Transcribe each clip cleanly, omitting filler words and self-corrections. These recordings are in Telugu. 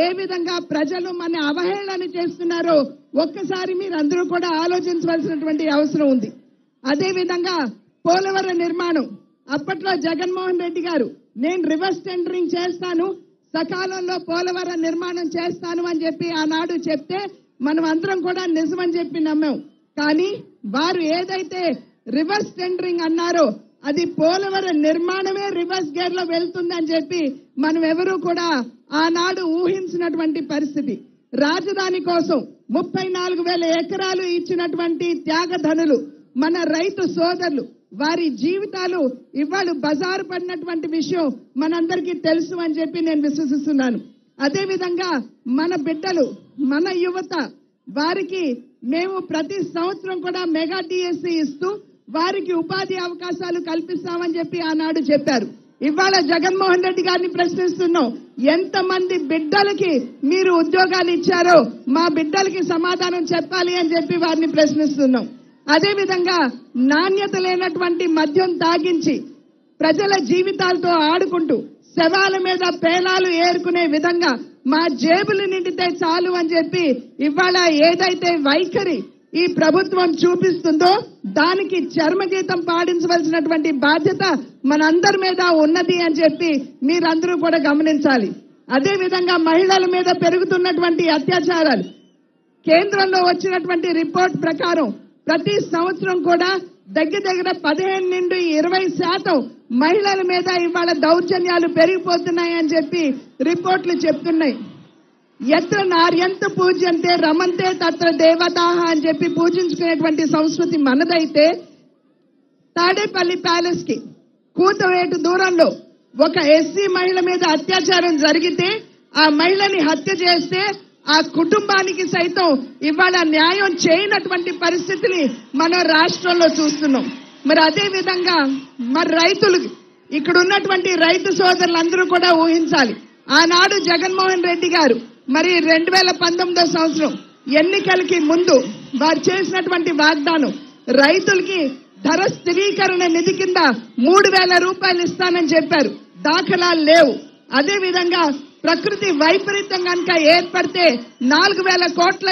ఏ విధంగా ప్రజలు మన అవహేళన చేస్తున్నారో ఒక్కసారి మీరందరూ కూడా ఆలోచించవలసినటువంటి అవసరం ఉంది. అదే విధంగా పోలవరం నిర్మాణం అప్పట్లో జగన్మోహన్ రెడ్డి గారు నేను రివర్స్ టెండరింగ్ చేస్తాను, సకాలంలో పోలవరం నిర్మాణం చేస్తాను అని చెప్పి ఆనాడు చెప్తే మనం అందరం కూడా నిజమని చెప్పి నమ్మాం. కానీ వారు ఏదైతే రివర్స్ టెండరింగ్ అన్నారో అది పోలవరం నిర్మాణమే రివర్స్ గేర్ లో వెళ్తుందని చెప్పి మనం ఎవరూ కూడా ఆనాడు ఊహించినటువంటి పరిస్థితి. రాజధాని కోసం 34,000 ఎకరాలు ఇచ్చినటువంటి త్యాగధనులు మన రైతు సోదరులు, వారి జీవితాలు ఇవాళ బజారు పడినటువంటి విషయం మనందరికీ తెలుసు అని చెప్పి నేను విశ్వసిస్తున్నాను. అదే విధంగా మన బిడ్డలు, మన యువత, వారికి మేము ప్రతి సంవత్సరం కూడా మెగా డిఎస్సి ఇస్తూ వారికి ఉపాధి అవకాశాలు కల్పిస్తామని చెప్పి ఆనాడు చెప్పారు. ఇవాళ జగన్మోహన్ రెడ్డి గారిని ప్రశ్నిస్తున్నాం, ఎంతమంది బిడ్డలకి మీరు ఉద్యోగాలు ఇచ్చారో మా బిడ్డలకి సమాధానం చెప్పాలి అని చెప్పి వారిని ప్రశ్నిస్తున్నాం. అదే విధంగా నాణ్యత లేనటువంటి మద్యం తాగించి ప్రజల జీవితాలతో ఆడుకుంటూ శవాల మీద పేలాలు ఏరుకునే విధంగా మా జేబులు నిండితే చాలు అని చెప్పి ఇవాళ ఏదైతే వైఖరి ఈ ప్రభుత్వం చూపిస్తుందో దానికి చర్మగీతం పాడించవలసినటువంటి బాధ్యత మనందరి మీద ఉన్నది అని చెప్పి మీరందరూ కూడా గమనించాలి. అదే విధంగా మహిళల మీద పెరుగుతున్నటువంటి అత్యాచారాలు, కేంద్రంలో వచ్చినటువంటి రిపోర్ట్ ప్రకారం ప్రతి సంవత్సరం కూడా దగ్గర 15 నుండి 20% మహిళల మీద ఇవాళ దౌర్జన్యాలు పెరిగిపోతున్నాయి అని చెప్పి రిపోర్ట్లు చెప్తున్నాయి. ఎత్ర నార్యంత పూజ్యంతే రమంతే తత్ర దేవతాహ అని చెప్పి పూజించుకునేటువంటి సంస్కృతి మనదైతే తాడేపల్లి ప్యాలెస్ కి కూతవేటు దూరంలో ఒక ఎస్సీ మహిళ మీద అత్యాచారం జరిగితే ఆ మహిళని హత్య చేస్తే ఆ కుటుంబానికి సైతం ఇవాళ న్యాయం చేయనటువంటి పరిస్థితిని మన రాష్ట్రంలో చూస్తున్నాం. మరి అదే విధంగా మరి రైతులు, ఇక్కడ ఉన్నటువంటి రైతు సోదరులందరూ కూడా ఊహించాలి. ఆనాడు జగన్మోహన్ రెడ్డి గారు మరి 2019 సంవత్సరం ఎన్నికలకి ముందు వారు చేసినటువంటి వాగ్దానం, రైతులకి ధర స్థిరీకరణ నిధి కింద 3,000 రూపాయలు ఇస్తానని చెప్పారు. దాఖలాలు లేవు. అదే విధంగా ప్రకృతి వైపరీత్యం కనుక ఏర్పడితే 4,000 కోట్ల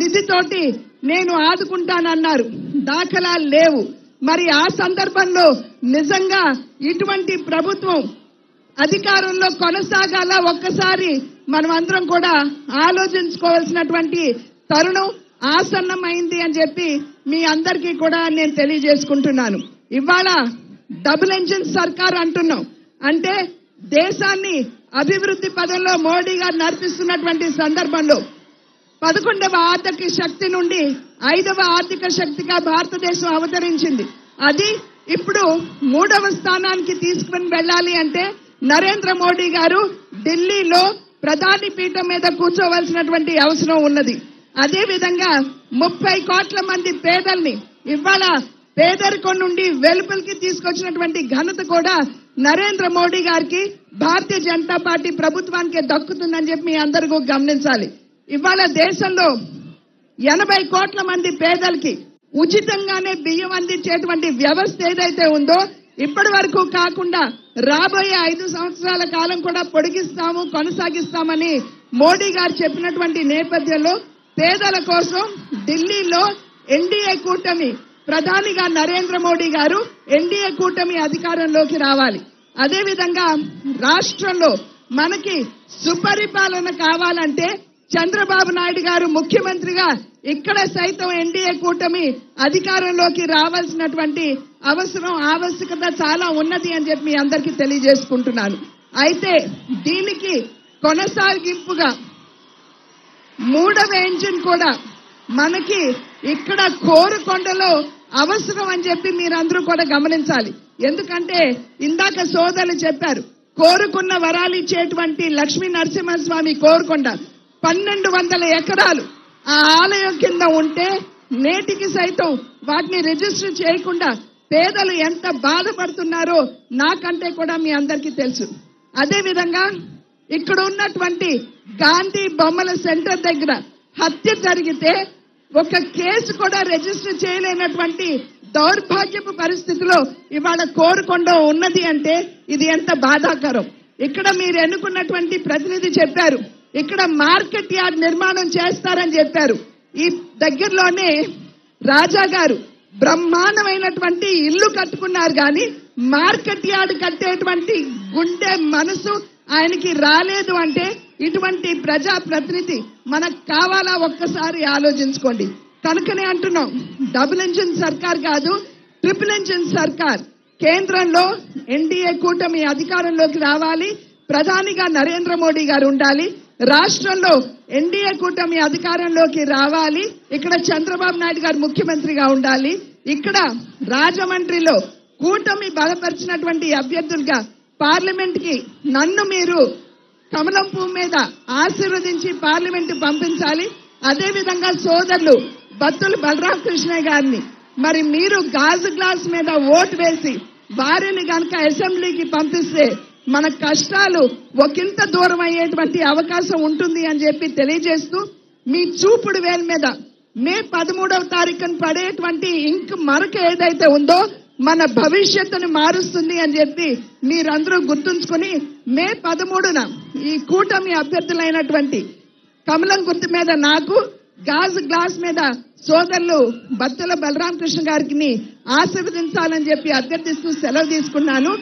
నిధితోటి నేను ఆదుకుంటానన్నారు. దాఖలాలు లేవు. మరి ఆ సందర్భంలో నిజంగా ఇటువంటి ప్రభుత్వం అధికారంలో కొనసాగాల ఒక్కసారి మనం అందరం కూడా ఆలోచించుకోవాల్సినటువంటి తరుణం ఆసన్నమైంది అని చెప్పి మీ అందరికీ కూడా నేను తెలియజేసుకుంటున్నాను. ఇవాళ డబుల్ ఇంజిన్ సర్కార్ అంటున్నాం. అంటే దేశాన్ని అభివృద్ధి పదంలో మోడీ గారు నడిపిస్తున్నటువంటి సందర్భంలో 11వ ఆర్థిక శక్తి నుండి 5వ ఆర్థిక శక్తిగా భారతదేశం అవతరించింది. అది ఇప్పుడు 3వ స్థానానికి తీసుకుని వెళ్ళాలి అంటే నరేంద్ర మోడీ గారు ఢిల్లీలో ప్రధాని పీఠం మీద కూర్చోవలసినటువంటి అవసరం ఉన్నది. అదే విధంగా 30 కోట్ల మంది పేదల్ని ఇవాళ పేదరికం నుండి వెలుపలికి తీసుకొచ్చినటువంటి ఘనత కూడా నరేంద్ర మోడీ గారికి, భారతీయ జనతా పార్టీ ప్రభుత్వానికి దక్కుతుందని చెప్పి మీ అందరూ గమనించాలి. ఇవాళ దేశంలో 80 కోట్ల మంది పేదలకి ఉచితంగానే బియ్యం అందించేటువంటి వ్యవస్థ ఏదైతే ఉందో ఇప్పటి వరకు కాకుండా రాబోయే 5 సంవత్సరాల కాలం కూడా పొడిగిస్తాము, కొనసాగిస్తామని మోడీ గారు చెప్పినటువంటి నేపథ్యంలో పేదల కోసం ఢిల్లీలో ఎన్డీఏ కూటమి ప్రధానిగా నరేంద్ర మోడీ గారు ఎన్డీఏ కూటమి అధికారంలోకి రావాలి. అదే విధంగా రాష్ట్రంలో మనకి సుపరిపాలన కావాలంటే చంద్రబాబు నాయుడు గారు ముఖ్యమంత్రిగా ఇక్కడ సైతం ఎన్డీఏ కూటమి అధికారంలోకి రావాల్సినటువంటి ఆవశ్యకత చాలా ఉన్నది అని చెప్పి మీ అందరికీ తెలియజేసుకుంటున్నాను. అయితే దీనికి కొనసాగింపుగా 3వ ఇంజిన్ కూడా మనకి ఇక్కడ కోరుకొండలో అవసరం అని చెప్పి మీరందరూ కూడా గమనించాలి. ఎందుకంటే ఇందాక సోదరులు చెప్పారు, కోరుకున్న వరాలు ఇచ్చేటువంటి లక్ష్మీ నరసింహస్వామి కోరుకొండ 1200 ఎకరాలు ఆ ఆలయం కింద ఉంటే నేటికి సైతం వాటిని రిజిస్టర్ చేయకుండా పేదలు ఎంత బాధపడుతున్నారో నాకంటే కూడా మీ అందరికీ తెలుసు. అదే విధంగా ఇక్కడ ఉన్నటువంటి గాంధీ బొమ్మల సెంటర్ దగ్గర హత్య జరిగితే ఒక కేసు కూడా రిజిస్టర్ చేయలేనటువంటి దౌర్భాగ్యపు పరిస్థితిలో ఇవాళ కోరుకొండ ఉన్నది అంటే ఇది ఎంత బాధాకరం. ఇక్కడ మీరు ఎన్నుకున్నటువంటి ప్రతినిధి చెప్పారు, ఇక్కడ మార్కెట్ యార్డ్ నిర్మాణం చేస్తారని చెప్పారు. ఈ దగ్గరలోనే రాజా గారు బ్రహ్మాండమైనటువంటి ఇల్లు కట్టుకున్నారు, కానీ మార్కెట్ యార్డ్ కట్టేటువంటి గుండె మనసు ఆయనకి రాలేదు. అంటే ఇటువంటి ప్రజా ప్రతినిధి మనకు కావాలా? ఒక్కసారి ఆలోచించుకోండి. కనుకనే అంటున్నాం, డబుల్ ఇంజిన్ సర్కార్ కాదు, ట్రిపుల్ ఇంజిన్ సర్కార్. కేంద్రంలో ఎన్డీఏ కూటమి అధికారంలోకి రావాలి, ప్రధానిగా నరేంద్ర మోడీ గారు ఉండాలి. రాష్ట్రంలో ఎన్డీఏ కూటమి అధికారంలోకి రావాలి, ఇక్కడ చంద్రబాబు నాయుడు గారు ముఖ్యమంత్రిగా ఉండాలి. ఇక్కడ రాజమండ్రిలో కూటమి బలపరిచినటువంటి అభ్యర్థులుగా పార్లమెంట్ కి నన్ను మీరు కమలం పువ్వు మీద ఆశీర్వదించి పార్లమెంట్ పంపించాలి. అదే విధంగా సోదరులు బత్తుల బలరామకృష్ణ గారిని మరి మీరు గాజు గ్లాస్ మీద ఓటు వేసి వారిని గనక అసెంబ్లీకి పంపిస్తే మన కష్టాలు ఒకంత దూరం అయ్యేటువంటి అవకాశం ఉంటుంది అని చెప్పి తెలియజేస్తూ, మీ చూపుడు వేల మీద మే 13వ తారీఖున పడేటువంటి ఇంక్ మరక ఏదైతే ఉందో మన భవిష్యత్తును మారుస్తుంది అని చెప్పి మీరందరూ గుర్తుంచుకుని మే 13న ఈ కూటమి అభ్యర్థులైనటువంటి కమలం గుర్తు మీద నాకు, గాజు గ్లాస్ మీద సోదరులు బత్తుల బలరామకృష్ణ గారికి ఆశీర్వదించాలని చెప్పి అభ్యర్థిస్తూ సెలవు తీసుకున్నాను.